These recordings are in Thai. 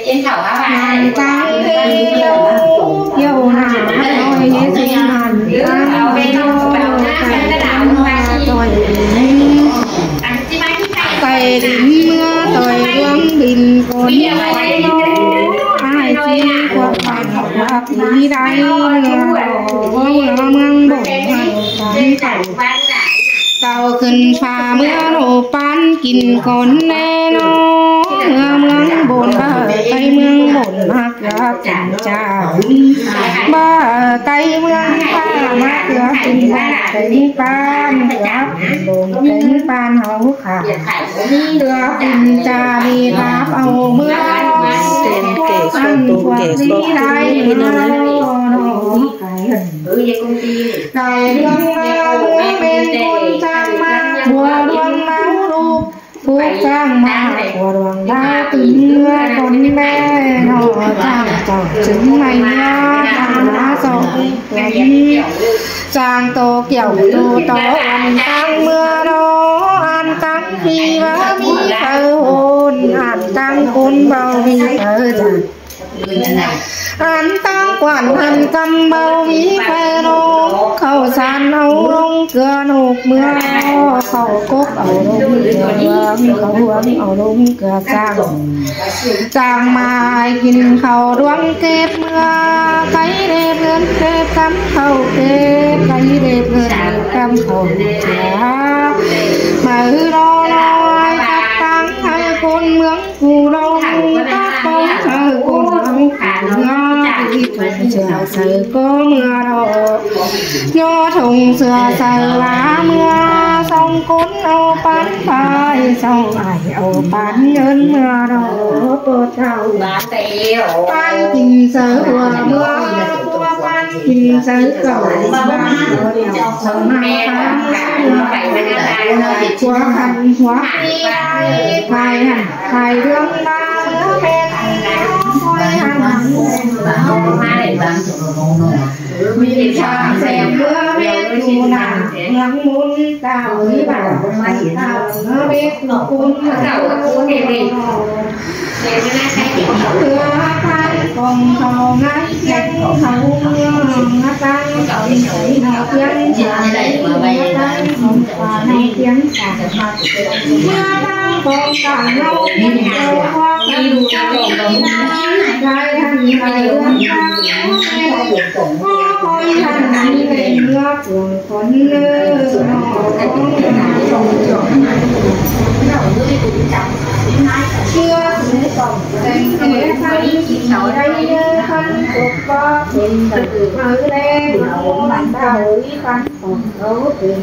yên thảo hả bạn tăng yêu nàng nói gì màn tăng bên đâu cái tôi cây đỉnh mưa tôi uống bình con ai chi qua phải học đi đây mương bồn tàuขึ้นฟ้าเมื่อโนปันกินก่อนแน่นอเมืองบนบ้าไกลเมืองบนมักรักจันจ้าบ้าไกลเมืองป้ามักรักเป็นบ้าเป็นปานรักบนเป็นปานเฮาขารักเป็นจ้าดีรับเอาเมืองอันกว่าที่ได้ไกลเรื่องมาเป็นคนจ้างมาบัวดวงเมาลูกผู้จ้างมาบัวดวงดาวตื่นเมื่อคนแม่นอจ้างเจ้าจึงไม่ยากจ้างมาส่งจ้างโตเกี่ยวโตโตอันตั้งเมื่อนออันตั้งที่ว่ามีเธอโอนอันตั้งคนเบามีเธอจ้ะอันตั้งกวนอันกำเบามีแฟนเข้าสานเอาลงเกลือหนุกเมื่อเข้ากบเอาลงเกลือเขาหวงเอาลงเกลือจ้างมากินเขาดวงเก็บเมื่อไก่เด็บเงินเก็บกำเขาเก็บไก่เด็บเงินกำเขาเสียมาลอยตัดตังให้คนเมืองกูเราตัดต้องเธอคนเอาขาเงาที่ถูกเสือใส่ก็เมื่อเราย่อถงเสือใส่ลาเมื่อส่องคนเอาปันไปส่องไอเอาปันเงินเมื่อเราเปิดเท่าปันกินเสือหัวเมื่อตัวปันกินเสือเก่าบ้านตัวเดียวสองแม่หัวขันหัวปีไทยหันไทยเรื่องดาวเป็นคอยหันมีชาแสงเมื่อเวทูนาเมืองมุนเต่าที่บ่าวมาเห็นเต่าเมื่อเวทหนคุณเต่าคุณเด็กเด็กไม่น่าใช่เด็กเพื่อพันกองเขาไงเก็บเขาเมืองนักตั้งเขาใส่หน้าเพียงใจนักตั้งของฟ้าในเพียงใจเมื่อตั้งกองต่างเราเพียงเราความอยู่ใจใจทันใจเรื่องทางคอยทันนี้เป็นเมื่อปวงคนเลือดเชื่อถือต่อแต่งเอ๋ทันเขาได้เยอะทันปกป้องเป็นตื่นมาเล่นมันเต่าวิปันของเขาเป็น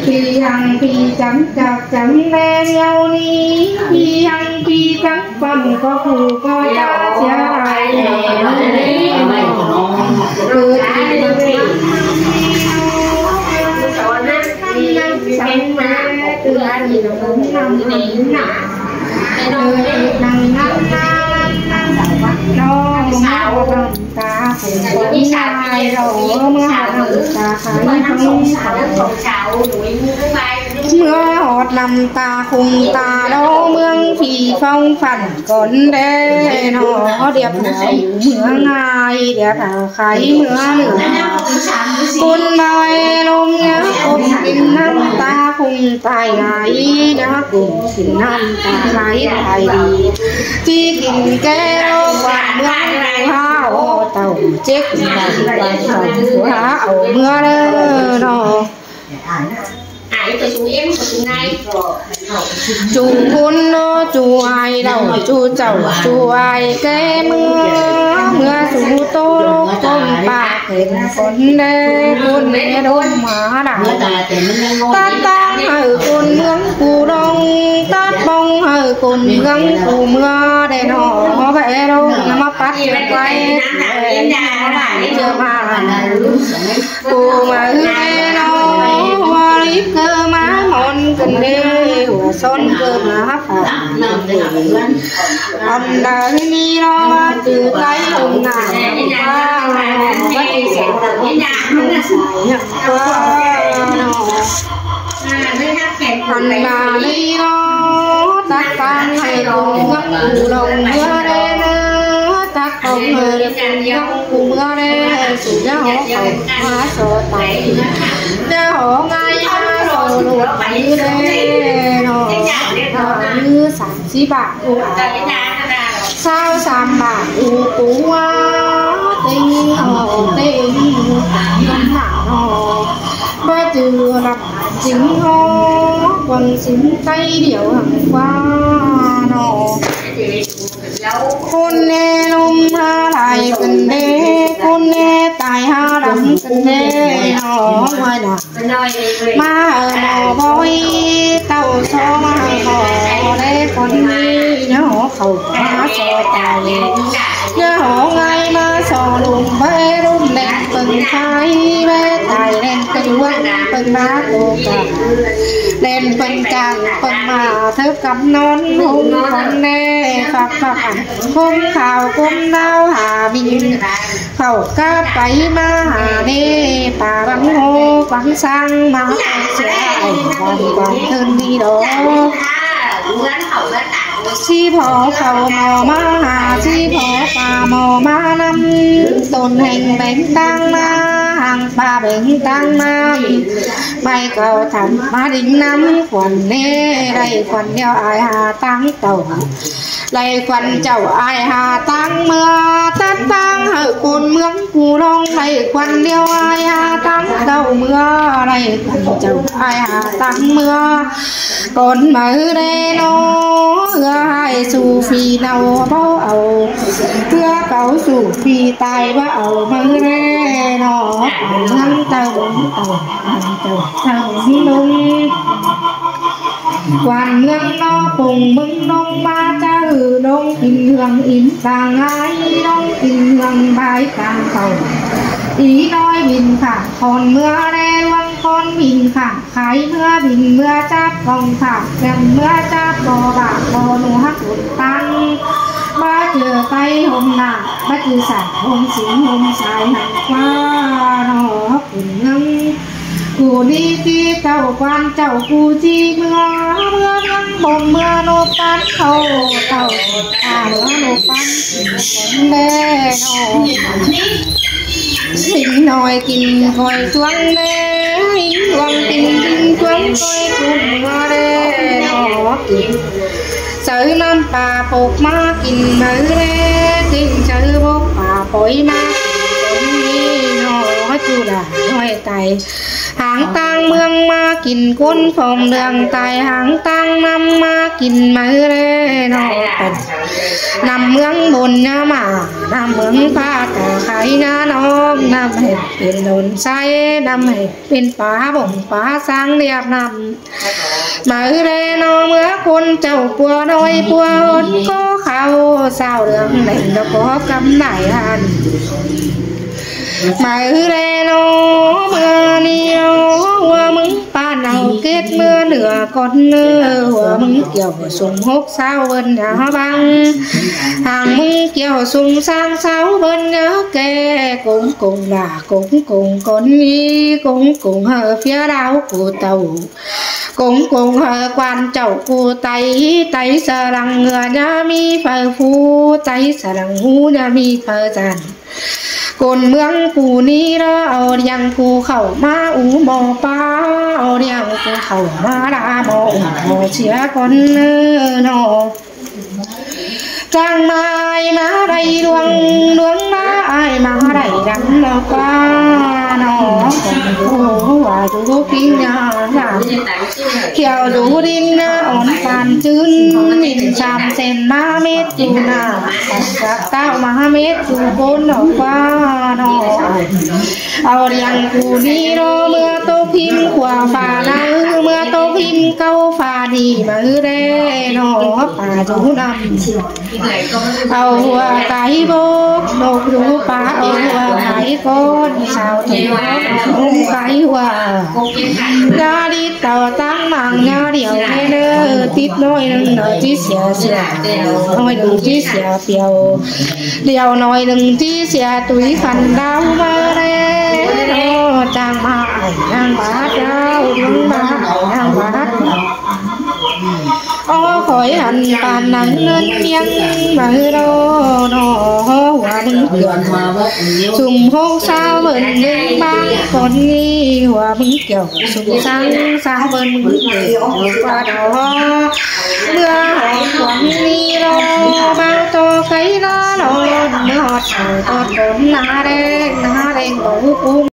พี่ยังพี่จำจับจำแม่เยานี้พี่ยังพี่จำฟังก็คือก็จะเสียหายคือที่ตอนนั้นนั่งสั่งมาเตือนที่เรานั่งหนีหนานั่งนั่งนั่งนั่งน้องสาวตาผมคนชายเราเมื่อตาขายของสาวหนุ่ยมือใบเมื่อหอดลำตาคุมตาเราเมืองที่ฟ้องฝันก่อนเด้นอเดียบหัวเมืองง่ายเดียบขายเมืองเหนือคุณบอยลมเยอะอมกินน้ำตาคุมตายไหลนะกุ่มกินน้ำตาไหลไทยดีที่กินแก้วกว่าเมืองข้าวเต่าเจ๊กใส่ใส่หัวเอาเมื่อเด้อนอจูคุณโนจูไอเราจูเจ้าจูไอแกเมื่อสูโตโลกต้นปากเห็นคนเล่คนเล่โดนหมาด่าตัดตั้งให้คนเมืองกูดงตัดบงให้คนเมืองกูเมื่อได้หนอแพ้ลงมาปัดไว้เจอมากูมาเล่นอลิบเกอมาหอนกันเดียวซ้อนเกอมาผ่านอันใดมีรอจืดไหลลงหน้าวัดที่เสียงอันใดมีรอ cùng ngắm cụ lòng mưa đê nơ tắc không hề được cùng ngắm cụ mưa đê sự giá hổ hồng hóa sổ tài giá hổ ngay hóa sổ luộc như đê nó như sản sĩ bạc sao sàm bạc cũ tình hồ tình ngắm nó ba từ lập chính hô quần xính tay điệu hằng qua nó con nghe lông ha lại cần đê con nghe tài ha đắm cần đê nó ngoài nè ma ở mò bói tàu xó ma mò đê con đi nhớ khẩu ma xò tài nhớ hổ ngay ma xò lùm bê rung đèn từng khai bê tài đèn cây quăng từng má cô cả đèn phần càng phần mà thơ cắm nón hung con nê phạt phạt hung khảo cung đau hà bình khẩu ca bấy ma hà đê bà bắn hô bắn sang má chạy bằng thân đi đó chi phó khẩu mò ma hà chi phó bà mò ma năm tồn hành bánh tăng ma hàng bà bánh tăng ma bay cầu thẳm ma đính năm quần nê đầy quần đeo ai hà tăng tàu đầy quần chậu ai hà tăng mưa tát tăng hở cồn mướn cù long đầy quần đeo ai hà tăng tàu mưa đầy quần chậu ai hà tăng mưa còn mở đê nó hai su phi nào bao ẩu thưa cầu su phi tài bao ẩu mơ rê nó ngăn tàu lung quan ngân nó cùng mừng đông ba cha hư đông kinh hương in vàng ai đông kinh hương bài càng cầu ý nói bình khả còn mưa đê quăng con bình khả khái mưa bình mưa chát vòng khả kèm mưa chát bò bạc bò nụ hắc hụt tăng ba chừa tay hôm nào ba chừa sải hôm xính hôm xài hẳn qua nó hấp ngâm cụ đi kia tàu quan tàu cụ chi mưa mưa nắng bồn mưa nô pan khâu tàu mưa nô pan đê nó xin nói kinh coi xuống đê hình hoàng kinh kinh xuống coi cùng mưa đê nó kinh sở năm bà phục ma kinh mơ đê kinh sở bốc bà bội ma kinh đi nó chú đã nói tài hàng tăng mương ma kinh quân phòng đường tài hàng tăng năm ma kinh mơ đê nó cần nằm mương bồn nha mà nằm mương pha cả khai nha nó nằm hết bên đồn sai nằm hết bên phá bổng phá sang đẹp nằm mơ đê nó mưa quân chầu cua đôi cua hôn có khao sao đường đỉnh nó có cắm đại hàn mơ đê nó mưa ni hoa mừng pa nào kết mưa nửa con hoa mừng kiểu sùng hốc sao bên nhà băng hàng mừng kiểu sùng sang sao bên nhớ kê cũng cùng là cũng cùng con đi cũng cùng hờ phía đảo của tàu cũng cùng hờ quan chậu của tay tay sờ đằng ngựa nhà mi phờ phu tay sờ đằng hú nhà mi phờ giàn cồn mương cù ni đó ở đằng cù khẩu ma ú mò pa ở đằng cù khẩu ma đã mò chia con nó trang mai má đầy luồng luồng má ai má đầy đắm nó qua nó còn hòa chú kinh nhà làm kẹo chú đinh ổn phàn chưn nhìn chạm sen má mét chú nà tao má mét chú bốn nó qua nó ở đằng cù đi nó mưa tô phim quả phà nắng mưa tô phim câu phà đi mà đê nó phà chú nằm ầu cái bốc đột rú phá ầu cái con sao thì không cái hòa ra đi tàu tăng mạng nha điều nghe nơ tít nói đừng nói tí xìa nói đừng tí xìa phiêu điều nói đừng tí xìa túi khăn đau mơ đê nó trang mà ảnh bát đau đứng mà ảnh bát ô อยหันปานหนังเนินเมียงมาโรนอหัวมึงเกี่ยวสุ่มหกสาวเบิ่นมึงบางคนนี้หัวมึงเกี่ยวสุ่มสังสาวเบิ่นมึงเกี่ยวกว่าดอเมื่อหอมหวังนี้รอมาโตไกลละรอเนื้อหอดตอดคนหน้าแดงบ่กุ้ง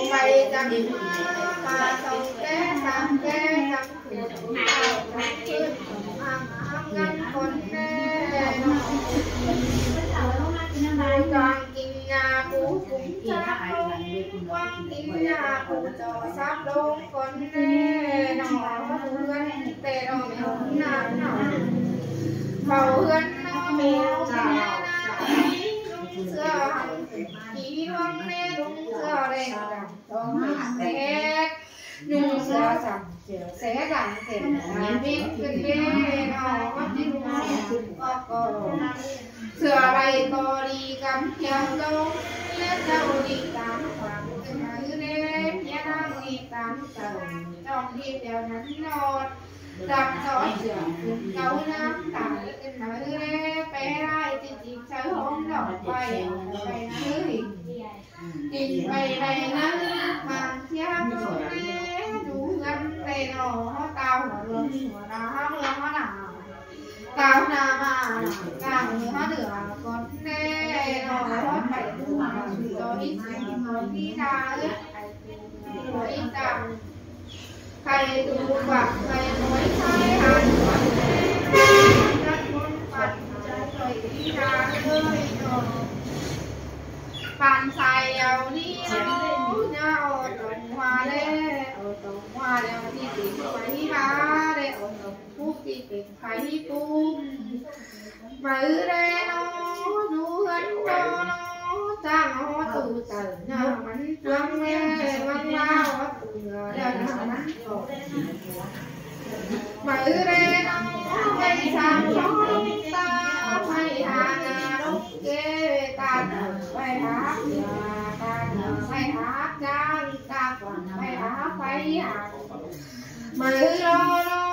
ไปจังมาส่งแก้ตามแก้จังขึ้นงันคนแน่กางกินยาปูกุ้งจ้าวังกินยาปูจอซับลงคนแน่หนอเพื่อนแต่เราไม่หงน้ำหนอเฝ้าเพื่อนน้องเมียวแม่นาเสื้อผีวังแน่ลุงเสื้อแดงต้องแดงนุ่งเสื้อสักเสื้อแสดังเต็มมีบิ๊กขึ้นเด้นอวัดที่ลุงก็เสื้อใบก็ดีกำเขียวลงเลี้ยเจ้าดีตามความเป็นหรือเด้เลี้ยนั่งดีตามเจ้าจ้องที่เดียวนั้นนอนดับซอยเสือขึ้นเกาน้ำตาเป็นหรือเด้ไปได้จริงๆใช้ห้องดอกไปไปนะกินไปในนั้นมาเที่ยวดูแลดูเงินในหนอเตาหัวเรือหัวน้ำเรือหัวหนาเตาหน้ามากลางเรือเหนือก่อนแน่หนอไปดูโดยสิ่งที่ดาโดยจังใครดูบักใครน้อยใครหันนักบนปัดจะสวยที่ดาเลยหนอปันใส่เอานี่เอาเนี่ยเอาตรงหัวเลยเอาตรงหัวแล้วที่ติดไปที่ขาเลยเอาตรงปุ๊บที่ติดไปที่ปุ๊บมือเลยน้องดูเงินโตน้องจ้างเอาตู่เติร์เนี่ยมันวังเล่วังเล่าตู่เงินเดี๋ยวนั้นมือเลยน้องไปทำช่องตาไปหางานลูกเกตาไปหาตาไปหาจ้างตาก่อนไปหาไปหามือรอน้อ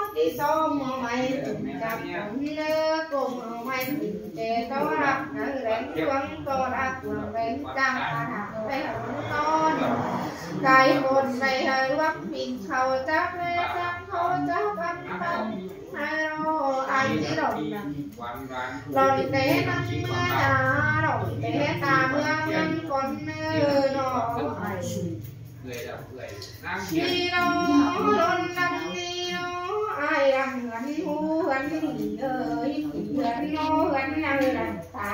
งที่ส้มเอาไว้ถึงกับผมเลือกกลมเอาไว้ถึงเจโตรักนั่งแรงช่วงโตรักหวังแรงจ้างอาหารไปหาต้นไก่คนไปหาวักปิ่นเขาจับเลยจับเขาจับปันปันให้เราไอ้ที่หล่นนะหล่นเตะนั่งเมื่อหนาหล่นเตะตาเมื่อเงินคนเนื้อหนอไอ้ที่เราหล่นดังนี้ไอ้ยังเงินหูเงินเอ้ยเงินโง่เงินอะไรตา